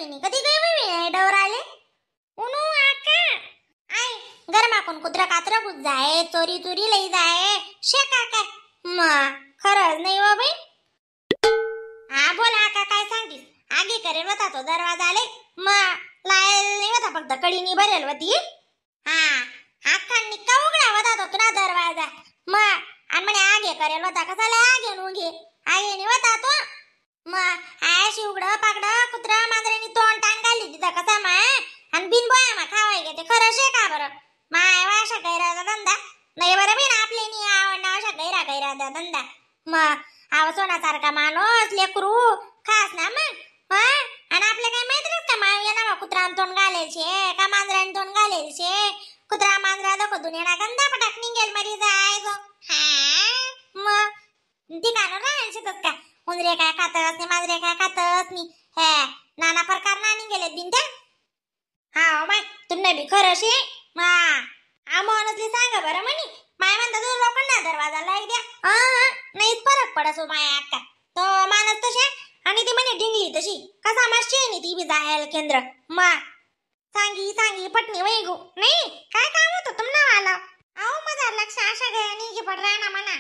वहिनी कधी गई वहिनी डवराले उनु आका आई गरमाकून कुत्रा कात्र घुस जाय चोरी चोरी लई जाय शे काय खरंच नाही हो बाई हा बोल आका काय सांगतीस आगे करेल होता तो दरवाजा आले लायल नाही होता फक्त कडीनी भरेल होती हा आखांनी का उघडा होता तो तुला दरवाजा आणि म्हणे आगे करेल होता कसाला आगे नुगे आगे नाही होता तो आशी उघडं पाकडं कुत्रा मांजरांनी तोंड टांग घाली तिथं कसा आणि बिन बोया खावाय घेते खरं शे का बरं माय वाशा गैराचा धंदा नाही बरं बिन आपले नाही आवडणं अशा गैराचा धंदा आव सोनासारखा माणूस लेकरू खास ना आणि आपल्या काय माहिती का माय ना कुत्रा तोंड घालायचे का मांजराने तोंड घालायचे कुत्रा मांजरा दाखव दुनियाला गंदा पटाक निघेल मरी जाय ठिकाणं राहायचे तस काय उंदरे काय खातस नाही मांजरे काय खातस नाही हे नाना प्रकार नानी गेले दिन त्या हा माय तुम्ही बी खरं शे म्हणतली सांगा बरं म्हणी माय म्हणता तू लोकांना दरवाजा लाई द्या नाहीच फरक पडस माय अक्का तो मानस तशा आणि ती म्हणे डिंगली तशी कसा माशी नाही ती बी जायला केंद्र सांगी पटणी वैगू नाही काय काम होतं तुम्हाला आला आओ माझा लक्ष आशा गया नाही की पड राहना म्हणा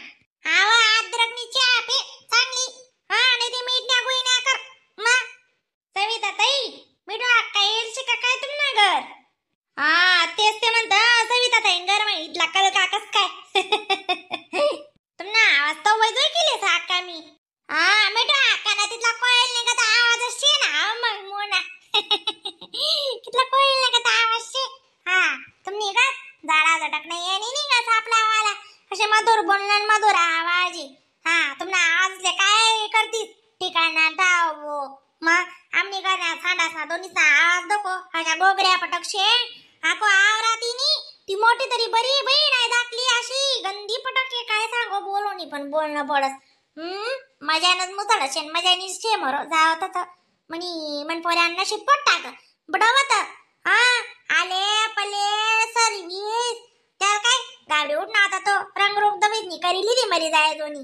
आवा अद्रकनी चहा पे चांगली नाही ते मीठ ना गोई ना कर सविता ताई मीठ काय येईल का काय तुम्हाला घर तेच ते म्हणता सविता ताई घर मा इथला कल काकस काय तुम्हाला आवाज तो वैजोय केले साका मी मीठ काना तिथला कोयल नाही का आवाज असते ना मग मोना कितला कोयल नाही का आवाज शे तुम्ही का झाडा झटक नाही येणी का सापला वाला असे मधुर बोलणं मधुर आवाज तुम्हाला आवाज काय करतीस ठिकाणा ठाव आमनी करण्या सांडा दोन्हीचा आवाज दको अशा गोगऱ्या पटकशे आको आवरातीनी ती मोठी तरी बरी बाई नाही दाखली अशी गंदी पटकशे काय सांगो बोलोनी पण बोलणं पडस मजानच मुतळशे मजानी शे मरो जावत तर म्हणी मन पोऱ्यांना शिपट टाक बडवत आले पले सर्विस त्या काय गाडी उठणं आता तो रंगरूप दवीतनी करीली ती मरी जाय दोन्ही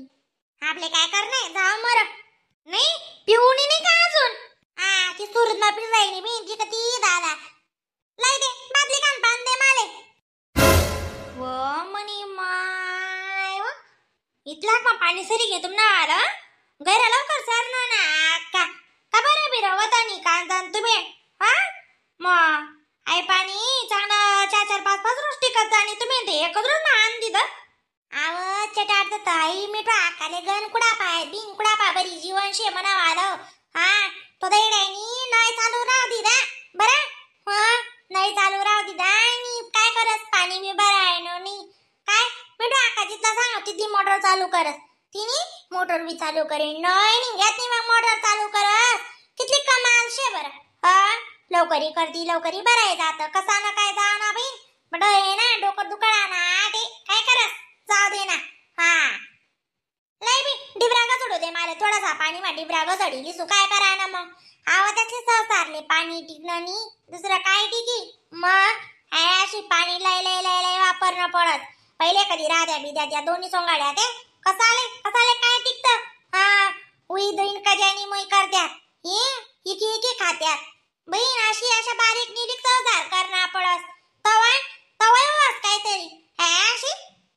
आपले काय करणे जाव मर नाही पिऊनी नाही का अजून ती सुरत पिऊ जाईनी मी ती कती दादा लाई दे बादली कान पान दे माले मनी माय इतला का पाणी सरी घे तुम ना आला गैरा लवकर सरना ना का बरं बिरवता नाही कांदा तुम्ही आई पाणी चांगला 4-5 रोज टिकत आणि तुम्ही ते एकच रोज आण दिलं आव चटाट ताई मिठा आकाले गन कुडा पाय बिन कुडा पा बरी जीवन शे म्हणावं आलं तो दैडायनी नाही चालू राव दिदा बरं नाही चालू राव दिदा आणि काय करस पाणी बी बरं आहे नाही काय मिठा आका जिथला सांग तिथली मोटर चालू करस तिने मोटर बी चालू करेन नाही घेत नाही मग मोटर चालू करस किती कमाल शे बरं लवकरी करती लवकरी बराय जात कसा ना काय जा ना बाई बड हे ना डोकं दुखळा ना ते काय करस जाऊ दे ना लय बी डिबरा गजडू दे मारे थोडासा पाणी मा डिबरा गजडी लिसू काय करा ना मग त्यातले सहसारले पाणी टिकणं दुसरं काय टिकी मग अशी पाणी लय वापरणं पडत पहिले कधी राध्या बिद्या त्या दोन्ही सोंगाड्या ते कसाले काय टिकत उई दैन कजानी मोई करत्यात इकी खात्यात बहीण अशा बारीक निरीक सहजार करणं पडस तवा वास काहीतरी अशी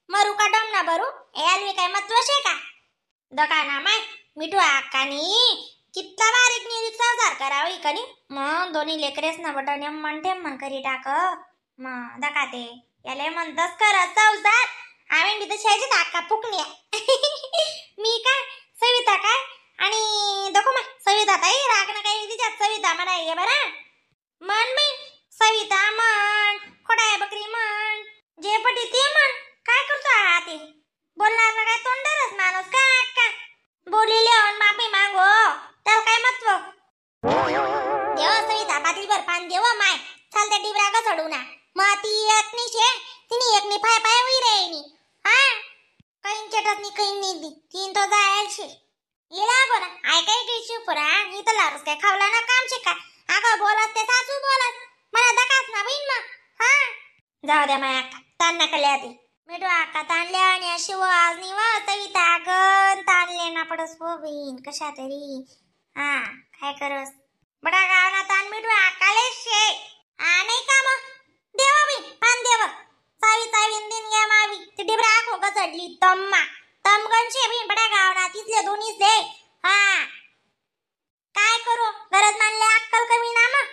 मरू का डम ना बरू यालवी काय महत्व शे का दकाना माय मिठू आकानी कितना बारीक निरीक सहजार करावी कनी मग दोन्ही लेकरेस ना बटन म्हणते मन करी टाक मग दकाते याले म्हणतस करत संसार आम्ही मी तर शायची टाका फुकण्या मी काय सविता काय आणि दको मा सविता ताई रागणं काही तिच्यात सविता म्हणाय बरं मन मी सविता म्हण खोडाय बकरी म्हण जे पटी ते म्हण काय करतो ते बोलणार ना काय तोंडरच माणूस काय अक्का बोलिले ऑन माफी मागो त्याला काय महत्व देव सविता बाटलीभर पान देव माय चालते डिबरा का चढू ना मग ती एकनी शे तिने एकनी पाय उई रेनी कहीं चटत कहीं नहीं दी तीन तो जायल शे ये लागो ना आय काय टिशू पुरा ही तर लारस काय खावला ना काम शे का आगा बोलत ते सासू बोलत मला दकास ना बहीण मग जाऊ द्या माय अक्का ताण नका आधी मिठू अक्का ताणल्या आणि अशी वाज नि वा सविता गण ताणले ना पडस हो बहीण कशा तरी काय करस बडा गावना तान मिठू आकाले शे नाही का मग देवा बी पान देव चावी चावी दिन घ्या मावी ती डिबरा आखो गचडली तम्मा तमगण शे बी बडा गावना तिथले दोन्ही से हा काय करू गरज मानले अक्कल कमी ना मग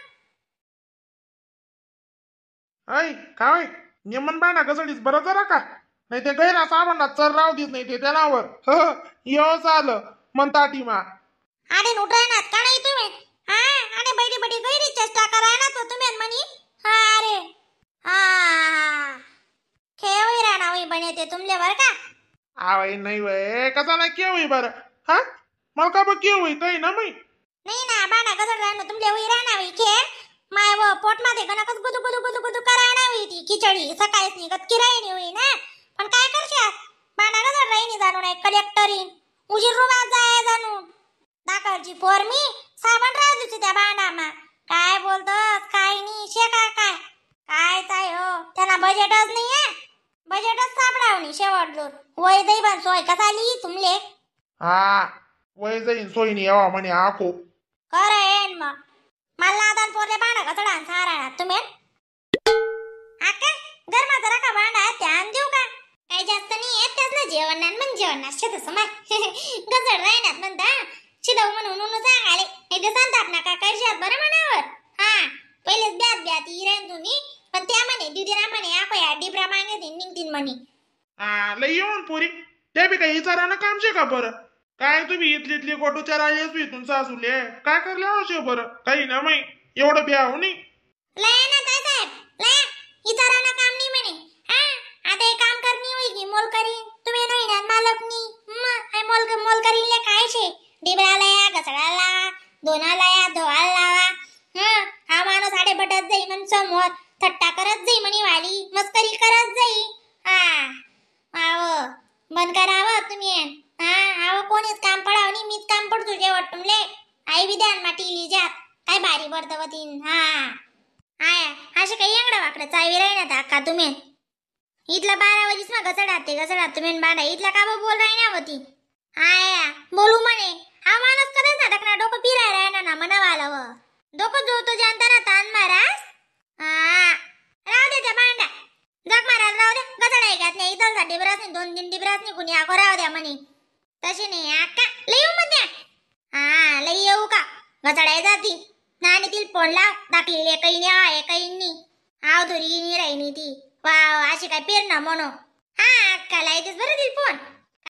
ऐ काय निमन बायना गजडीस बरं जरा का नाही ते गैरा साबणा चर राव देत नाही ते त्यानावर यस आलं म्हणता टीमा अरे उठरायनात का नाही तुम्ही हा अरे बैठी बैठी गैरी चेष्टा करायना तो तुम्ही म्हणी हा अरे हा खेळ राहना होई बने ते तुमले बर का आवय नाही वय कसा नाही केव होई बरं हा मला का बघ केव होई काही ना मी नाही ना बाणा गजड राहणं तुमले होई राहना होई खेळ माय व पोट मध्ये गणकच गुदू गुदू गुदू गुदू करायना होई ती खिचडी सकाळीच निघत किरायनी होई ना पण काय करशात बाणा गजड राहिनी जाणून एक कलेक्टरी उजीर रुवात जाय जाणून दाखवची पोर मी साबण राहू दिसते त्या बाणामा काय बोलतोस काय नाही शेका काय काय ताय हो त्यांना बजेटच नाही आहे बजेटच सापडावणी शेवट जोर वय दई पण सोय कसा आली तुमले हा वय जाईन सोयीनी यावा म्हणे आखो खरं येईन मग मला आदान पोरले बाणा कचडा सारा तुम्ही आका गरमा जरा का बांडा त्यान देऊ का काही जास्त नाही येत त्याच ना जेवण मग जेवण तसं माय गजड राहण्यात म्हणता शिदव म्हणून सांगाले नाही ते सांगतात ना का करशात बरं म्हणावर हा पहिलेच ब्यात ब्यात इरायन तुम्ही पण त्या म्हणे दिदीरा म्हणे आपण या डिबरा मागे निघतील म्हणे हा लई येऊन पुरी ते बी काही विचारानं काम शे का बरं काय तुम्ही इथली गोटूच्या राजेस इथून सासूले काय करले आवश्यक बरं काही ना माही एवढं ब्याव नाही लय ना काय साहेब लय विचारानं काम नाही म्हणे हा आता हे काम करणी होई की मोल करी तुम्ही नाही ना मालक नी मग मोल करीले काय शे डिबराला या घसडाला लावा दोनाला या धोवाला लावा हा माणूस आडे बटत जाई म्हण समोर थट्टा करत जाई म्हणे वाली मस्करी करत जाई हा आव बंद करावं तुम्ही हा आव कोणीच काम पडावनी मीच काम पडतो जेवट तुमले आई विद्यान माटीली जात काय भारी बर्दवतीन हा आया असे काही एंगडा वाकडं चावी राहिना का तुम्ही इथला 12 वाजीस ना गसडात तुम्ही बांधा इथला का बोल राहिना होती आया बोलू म्हणे हा माणूस कधीच ना टकना डोकं फिराय राहिना ना मनावाला व डोकं जोतो जानताना तान मारास हा राव दे त्या बांधा जग मारा राव दे गसडा ऐकत नाही इथलचा डिबरासनी 2 डिबरासनी कुणी आखो राव द्या म्हणे तशी नाही आका लई येऊ मध्ये हा लई येऊ का गसडाय जाती नाणी तिल फोन लाव दाखलेली एकईनी आव धुरी राहिनी ती वाव अशी काय पेर ना म्हणू हा अक्का लायतीस बरं तिल फोन